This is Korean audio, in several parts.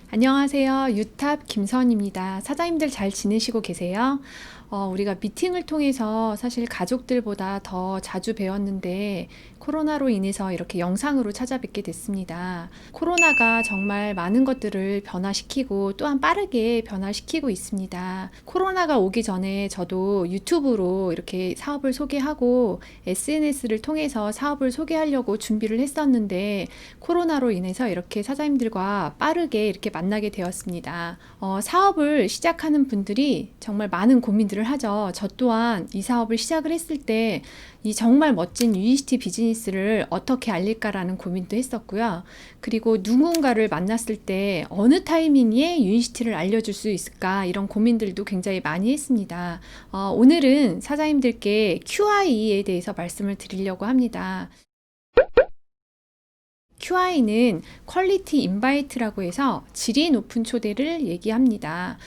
안녕하세요. 유탑 김선입니다. 사장님들 잘 지내시고 계세요? 우리가 미팅을 통해서 사실 가족들보다 더 자주 배웠는데 코로나로 인해서 이렇게 영상으로 찾아뵙게 됐습니다. 코로나가 정말 많은 것들을 변화시키고 또한 빠르게 변화시키고 있습니다. 코로나가 오기 전에 저도 유튜브로 이렇게 사업을 소개하고 SNS를 통해서 사업을 소개하려고 준비를 했었는데 코로나로 인해서 이렇게 사장님들과 빠르게 이렇게 만나게 되었습니다. 사업을 시작하는 분들이 정말 많은 고민들을 하죠. 저 또한 이 사업을 시작을 했을 때 이 정말 멋진 UECT 비즈니스를 어떻게 알릴까라는 고민도 했었고요. 그리고 누군가를 만났을 때 어느 타이밍에 UECT를 알려줄 수 있을까 이런 고민들도 굉장히 많이 했습니다. 오늘은 사장님들께 QI에 대해서 말씀을 드리려고 합니다. QI는 퀄리티 인바이트라고 해서 질이 높은 초대를 얘기합니다.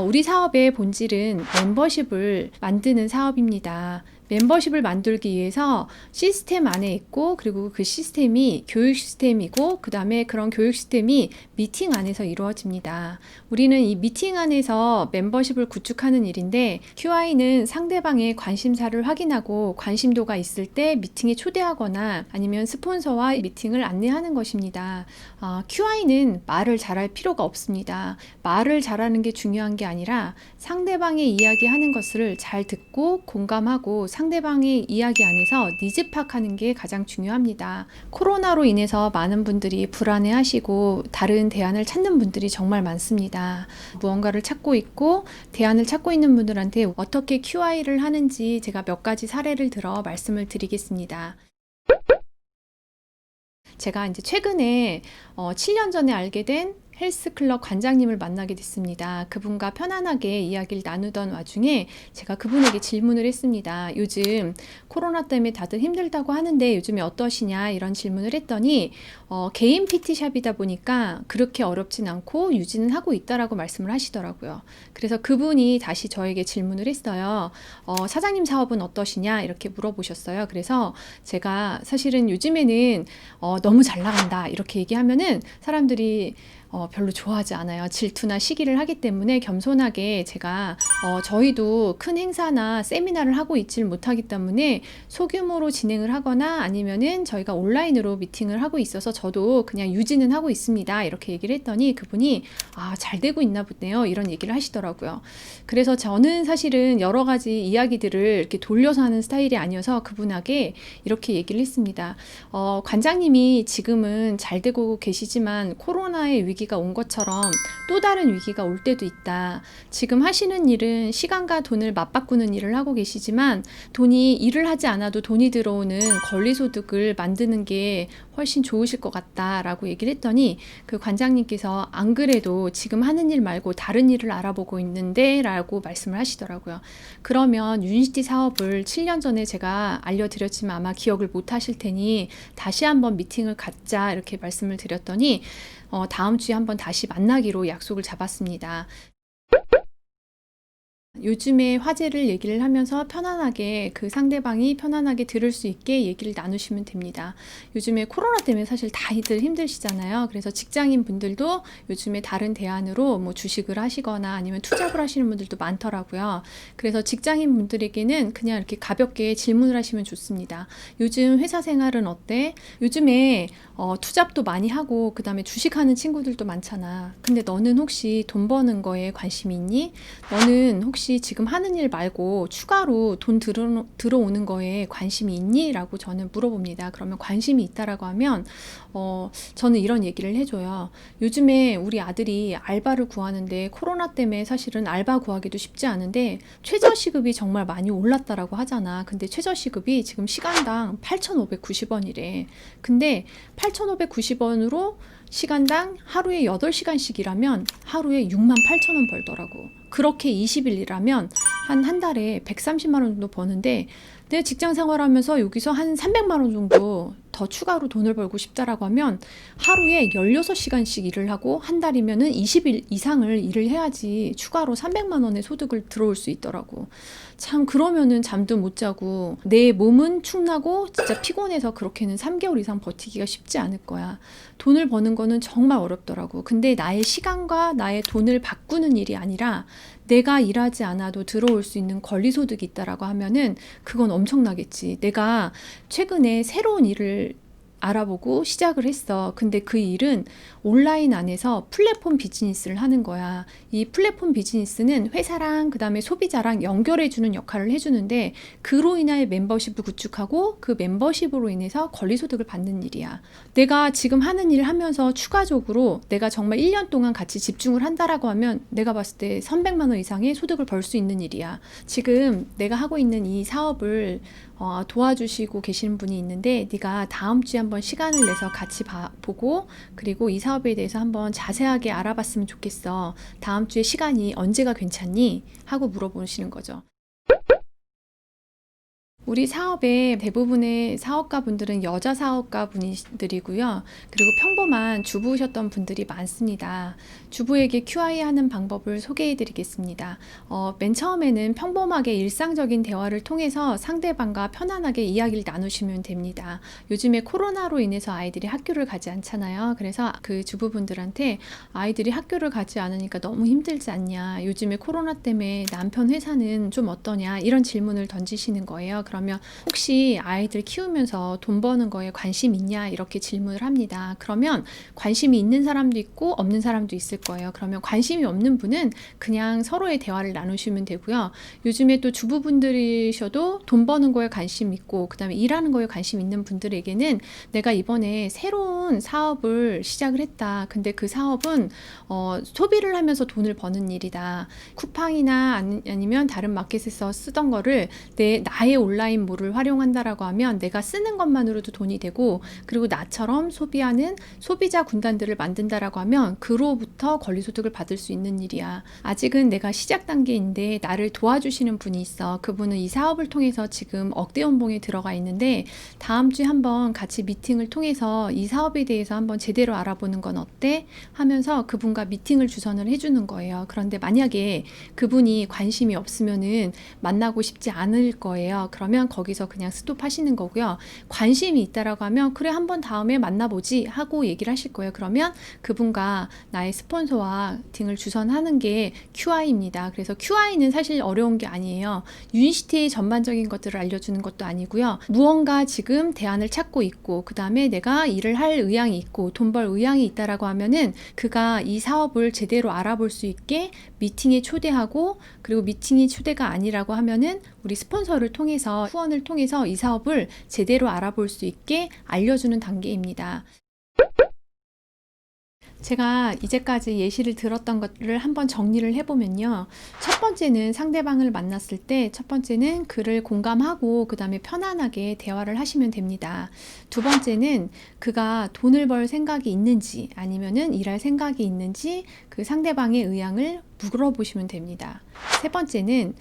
우리 사업의 본질은 멤버십을 만드는 사업입니다. 멤버십을 만들기 위해서 시스템 안에 있고, 그리고 그 시스템이 교육 시스템이고, 그 다음에 그런 교육 시스템이 미팅 안에서 이루어집니다. 우리는 이 미팅 안에서 멤버십을 구축하는 일인데, QI는 상대방의 관심사를 확인하고 관심도가 있을 때 미팅에 초대하거나 아니면 스폰서와 미팅을 안내하는 것입니다. QI는 말을 잘할 필요가 없습니다. 말을 잘하는 게 중요한 게 아니라 상대방의 이야기하는 것을 잘 듣고 공감하고 상대방의 이야기 안에서 니즈 파악하는 게 가장 중요합니다. 코로나로 인해서 많은 분들이 불안해하시고 다른 대안을 찾는 분들이 정말 많습니다. 무언가를 찾고 있고 대안을 찾고 있는 분들한테 어떻게 QI를 하는지 제가 몇 가지 사례를 들어 말씀을 드리겠습니다. 제가 이제 최근에 7년 전에 알게 된 헬스클럽 관장님을 만나게 됐습니다. 그분과 편안하게 이야기를 나누던 와중에 제가 그분에게 질문을 했습니다. 요즘 코로나 때문에 다들 힘들다고 하는데 요즘에 어떠시냐 이런 질문을 했더니 개인 PT샵이다 보니까 그렇게 어렵진 않고 유지는 하고 있다라고 말씀을 하시더라고요. 그래서 그분이 다시 저에게 질문을 했어요. 사장님 사업은 어떠시냐 이렇게 물어보셨어요. 그래서 제가 사실은 요즘에는 너무 잘 나간다 이렇게 얘기하면은 사람들이 별로 좋아하지 않아요. 질투나 시기를 하기 때문에 겸손하게 제가 저희도 큰 행사나 세미나를 하고 있질 못하기 때문에 소규모로 진행을 하거나 아니면은 저희가 온라인으로 미팅을 하고 있어서 저도 그냥 유지는 하고 있습니다. 이렇게 얘기를 했더니 그분이 잘 되고 있나 보네요. 이런 얘기를 하시더라고요. 그래서 저는 사실은 여러 가지 이야기들을 이렇게 돌려서 하는 스타일이 아니어서 그분에게 이렇게 얘기를 했습니다. 관장님이 지금은 잘 되고 계시지만 코로나의 위기가 온 것처럼 또 다른 위기가 올 때도 있다. 지금 하시는 일은 시간과 돈을 맞바꾸는 일을 하고 계시지만 돈이 일을 하지 않아도 돈이 들어오는 권리소득을 만드는 게 훨씬 좋으실 것 같다라고 얘기를 했더니 그 관장님께서 안 그래도 지금 하는 일 말고 다른 일을 알아보고 있는데 라고 말씀을 하시더라고요. 그러면 유니티 사업을 7년 전에 제가 알려드렸지만 아마 기억을 못 하실 테니 다시 한번 미팅을 갖자 이렇게 말씀을 드렸더니 다음 주에 한번 다시 만나기로 약속을 잡았습니다. 요즘에 화제를 얘기를 하면서 편안하게 그 상대방이 편안하게 들을 수 있게 얘기를 나누시면 됩니다. 요즘에 코로나 때문에 사실 다들 힘드시잖아요. 그래서 직장인 분들도 요즘에 다른 대안으로 뭐 주식을 하시거나 아니면 투잡을 하시는 분들도 많더라고요. 그래서 직장인 분들에게는 그냥 이렇게 가볍게 질문을 하시면 좋습니다. 요즘 회사 생활은 어때? 요즘에 투잡도 많이 하고 그 다음에 주식하는 친구들도 많잖아. 근데 너는 혹시 돈 버는 거에 관심이 있니? 너는 혹시 지금 하는 일 말고 추가로 돈 들어오는 거에 관심이 있니? 라고 저는 물어봅니다. 그러면 관심이 있다라고 하면 저는 이런 얘기를 해줘요. 요즘에 우리 아들이 알바를 구하는데 코로나 때문에 사실은 알바 구하기도 쉽지 않은데 최저시급이 정말 많이 올랐다라고 하잖아. 근데 최저시급이 지금 시간당 8,590원이래. 근데 8,590원으로 시간당 하루에 8시간씩 일하면 하루에 68,000원 벌더라고. 그렇게 20일 일하면 한 달에 130만 원 정도 버는데 내가 직장 생활하면서 여기서 한 300만 원 정도 더 더 추가로 돈을 벌고 싶다라고 하면 하루에 16시간씩 일을 하고 한 달이면은 20일 이상을 일을 해야지 추가로 300만 원의 소득을 들어올 수 있더라고. 참 그러면은 잠도 못 자고 내 몸은 축나고 진짜 피곤해서 그렇게는 3개월 이상 버티기가 쉽지 않을 거야. 돈을 버는 거는 정말 어렵더라고. 근데 나의 시간과 나의 돈을 바꾸는 일이 아니라 내가 일하지 않아도 들어올 수 있는 권리소득이 있다라고 하면은 그건 엄청나겠지. 내가 최근에 새로운 일을 알아보고 시작을 했어. 근데 그 일은 온라인 안에서 플랫폼 비즈니스를 하는 거야. 이 플랫폼 비즈니스는 회사랑 그다음에 소비자랑 연결해주는 역할을 해주는데 그로 인하여 멤버십을 구축하고 그 멤버십으로 인해서 권리소득을 받는 일이야. 내가 지금 하는 일을 하면서 추가적으로 내가 정말 1년 동안 같이 집중을 한다라고 하면 내가 봤을 때 300만 원 이상의 소득을 벌 수 있는 일이야. 지금 내가 하고 있는 이 사업을 도와주시고 계시는 분이 있는데 네가 다음 주에 한번 시간을 내서 같이 보고 그리고 이 사업에 대해서 한번 자세하게 알아봤으면 좋겠어. 다음 주에 시간이 언제가 괜찮니? 하고 물어보시는 거죠. 우리 사업의 대부분의 사업가 분들은 여자 사업가 분들이고요. 그리고 평범한 주부셨던 분들이 많습니다. 주부에게 QI 하는 방법을 소개해 드리겠습니다. 맨 처음에는 평범하게 일상적인 대화를 통해서 상대방과 편안하게 이야기를 나누시면 됩니다. 요즘에 코로나로 인해서 아이들이 학교를 가지 않잖아요. 그래서 그 주부분들한테 아이들이 학교를 가지 않으니까 너무 힘들지 않냐. 요즘에 코로나 때문에 남편 회사는 좀 어떠냐. 이런 질문을 던지시는 거예요. 그러면 혹시 아이들 키우면서 돈 버는 거에 관심 있냐 이렇게 질문을 합니다. 그러면 관심이 있는 사람도 있고 없는 사람도 있을 거예요. 그러면 관심이 없는 분은 그냥 서로의 대화를 나누시면 되고요. 요즘에 또 주부분들이셔도 돈 버는 거에 관심 있고 그다음에 일하는 거에 관심 있는 분들에게는 내가 이번에 새로운 사업을 시작을 했다. 근데 그 사업은 소비를 하면서 돈을 버는 일이다. 쿠팡이나 아니면 다른 마켓에서 쓰던 거를 나의 온라인 몰을 활용한다라고 하면 내가 쓰는 것만으로도 돈이 되고 그리고 나처럼 소비하는 소비자 군단들을 만든다라고 하면 그로부터 권리소득을 받을 수 있는 일이야. 아직은 내가 시작 단계인데 나를 도와주시는 분이 있어. 그분은 이 사업을 통해서 지금 억대 연봉에 들어가 있는데 다음 주에 한번 같이 미팅을 통해서 이 사업에 대해서 한번 제대로 알아보는 건 어때? 하면서 그분과 미팅을 주선을 해주는 거예요. 그런데 만약에 그분이 관심이 없으면은 만나고 싶지 않을 거예요. 그러면 거기서 그냥 스톱하시는 거고요. 관심이 있다라고 하면 그래 한번 다음에 만나보지 하고 얘기를 하실 거예요. 그러면 그분과 나의 스폰서와 미팅을 주선하는 게 QI입니다. 그래서 QI는 사실 어려운 게 아니에요. 유니시티의 전반적인 것들을 알려주는 것도 아니고요. 무언가 지금 대안을 찾고 있고 그 다음에 내가 일을 할 의향이 있고 돈 벌 의향이 있다라고 하면은 그가 이 사업을 제대로 알아볼 수 있게 미팅에 초대하고 그리고 미팅이 초대가 아니라고 하면은 우리 스폰서를 통해서 후원을 통해서 이 사업을 제대로 알아볼 수 있게 알려주는 단계입니다. 제가 이제까지 예시를 들었던 것들을 한번 정리를 해보면요. 첫 번째는 상대방을 만났을 때 첫 번째는 그를 공감하고 그 다음에 편안하게 대화를 하시면 됩니다. 두 번째는 그가 돈을 벌 생각이 있는지 아니면은 일할 생각이 있는지 그 상대방의 의향을 물어보시면 됩니다. 세 번째는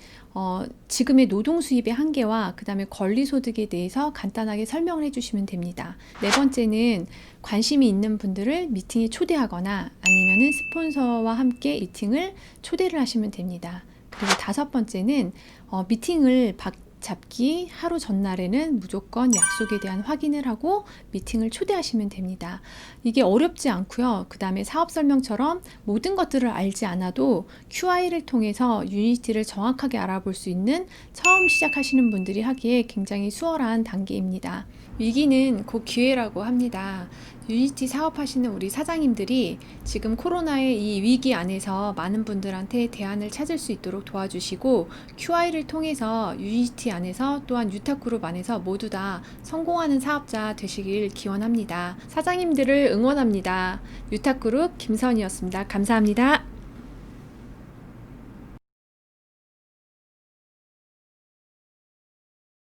지금의 노동 수입의 한계와 그 다음에 권리소득에 대해서 간단하게 설명을 해주시면 됩니다. 네 번째는 관심이 있는 분들을 미팅에 초대하거나 아니면은 스폰서와 함께 미팅을 초대를 하시면 됩니다. 그리고 다섯 번째는 미팅을 잡기 하루 전날에는 무조건 약속에 대한 확인을 하고 미팅을 초대하시면 됩니다. 이게 어렵지 않고요. 그 다음에 사업 설명처럼 모든 것들을 알지 않아도 QI를 통해서 유니티를 정확하게 알아볼 수 있는 처음 시작하시는 분들이 하기에 굉장히 수월한 단계입니다. 위기는 곧 기회라고 합니다. 유니티 사업하시는 우리 사장님들이 지금 코로나의 이 위기 안에서 많은 분들한테 대안을 찾을 수 있도록 도와주시고 QI를 통해서 유니티 안에서 또한 유탁그룹 안에서 모두 다 성공하는 사업자 되시길 기원합니다. 사장님들을 응원합니다. 유탁그룹 김선이었습니다. 감사합니다.